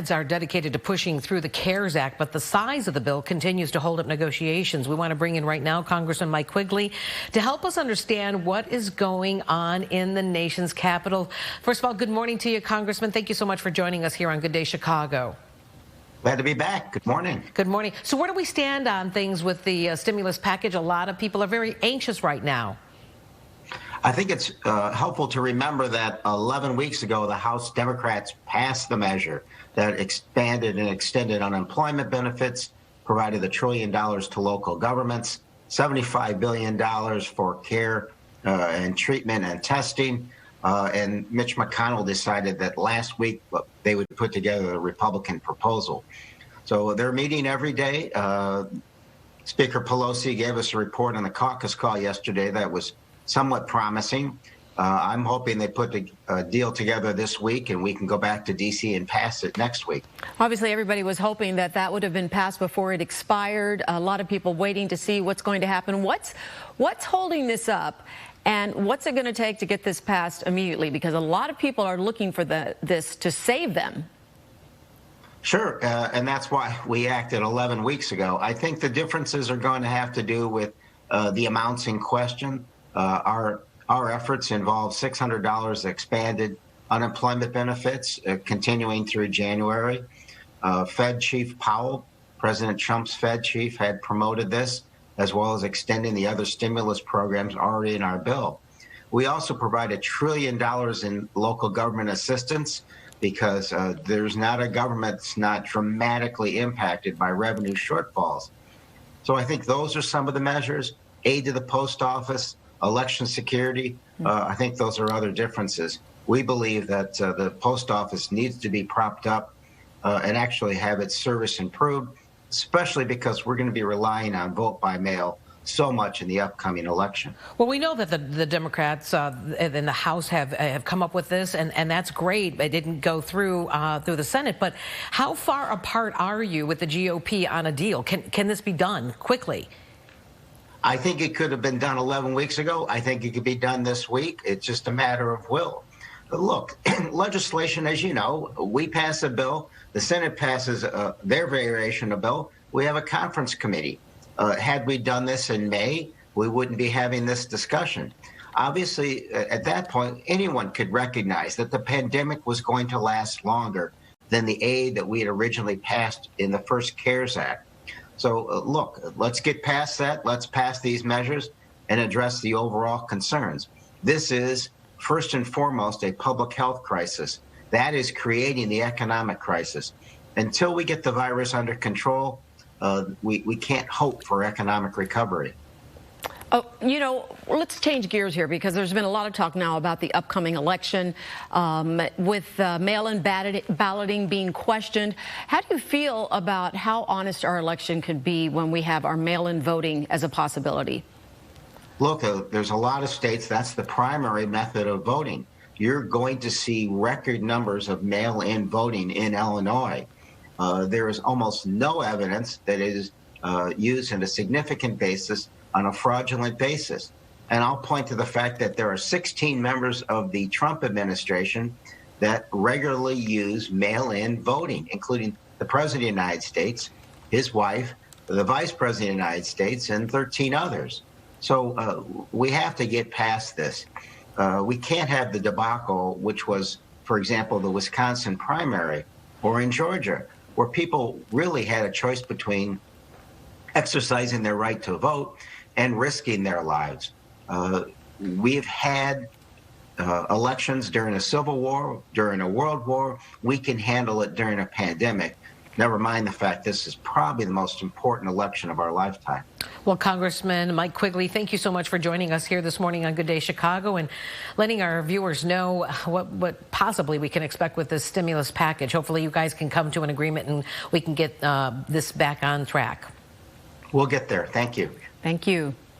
Are dedicated to pushing through the CARES Act, but the size of the bill continues to hold up negotiations. We want to bring in right now Congressman Mike Quigley to help us understand what is going on in the nation's capital. First of all, good morning to you, Congressman. Thank you so much for joining us here on Good Day Chicago. Glad to be back. Good morning. Good morning. So where do we stand on things with the stimulus package? A lot of people are very anxious right now. I think it's helpful to remember that 11 weeks ago, the House Democrats passed the measure that expanded and extended unemployment benefits, provided $1 trillion to local governments, $75 billion for care and treatment and testing. And Mitch McConnell decided that last week they would put together a Republican proposal. So they're meeting every day. Speaker Pelosi gave us a report on the caucus call yesterday that was somewhat promising. I'm hoping they put a deal together this week and we can go back to D.C. and pass it next week. Obviously, everybody was hoping that that would have been passed before it expired. A lot of people waiting to see what's going to happen. What's holding this up, and what's it going to take to get this passed immediately? Because a lot of people are looking for this to save them. Sure, and that's why we acted 11 weeks ago. I think the differences are going to have to do with the amounts in question. Our efforts involve $600 expanded unemployment benefits continuing through January. Fed Chief Powell, President Trump's Fed chief, had promoted this, as well as extending the other stimulus programs already in our bill. We also provide $1 trillion in local government assistance because there's not a government that's not dramatically impacted by revenue shortfalls. So I think those are some of the measures. Aid to the post office, election security, I think those are other differences. We believe that the post office needs to be propped up and actually have its service improved, especially because we're going to be relying on vote by mail so much in the upcoming election. Well, we know that the Democrats in the House have come up with this, and that's great. It didn't go through the Senate, but how far apart are you with the GOP on a deal? Can this be done quickly? I think it could have been done 11 weeks ago. I think it could be done this week. It's just a matter of will. But look, legislation, as you know, we pass a bill. The Senate passes their variation of bill. We have a conference committee. Had we done this in May, we wouldn't be having this discussion. Obviously, at that point, anyone could recognize that the pandemic was going to last longer than the aid that we had originally passed in the first CARES Act. So, look, let's get past that. Let's pass these measures and address the overall concerns. This is, first and foremost, a public health crisis. That is creating the economic crisis. Until we get the virus under control, we can't hope for economic recovery. Oh, you know, let's change gears here because there's been a lot of talk now about the upcoming election with mail-in balloting being questioned. How do you feel about how honest our election could be when we have our mail-in voting as a possibility? Look, there's a lot of states that's the primary method of voting. You're going to see record numbers of mail-in voting in Illinois. There is almost no evidence that it is used in a significant basis on a fraudulent basis. And I'll point to the fact that there are 16 members of the Trump administration that regularly use mail-in voting, including the President of the United States, his wife, the Vice President of the United States, and 13 others. So we have to get past this. We can't have the debacle, which was, for example, the Wisconsin primary, or in Georgia, where people really had a choice between exercising their right to vote and risking their lives. We've had elections during a civil war, during a world war. We can handle it during a pandemic. Never mind the fact this is probably the most important election of our lifetime. Well, Congressman Mike Quigley, thank you so much for joining us here this morning on Good Day Chicago and letting our viewers know what possibly we can expect with this stimulus package. Hopefully you guys can come to an agreement and we can get this back on track. We'll get there. Thank you. Thank you.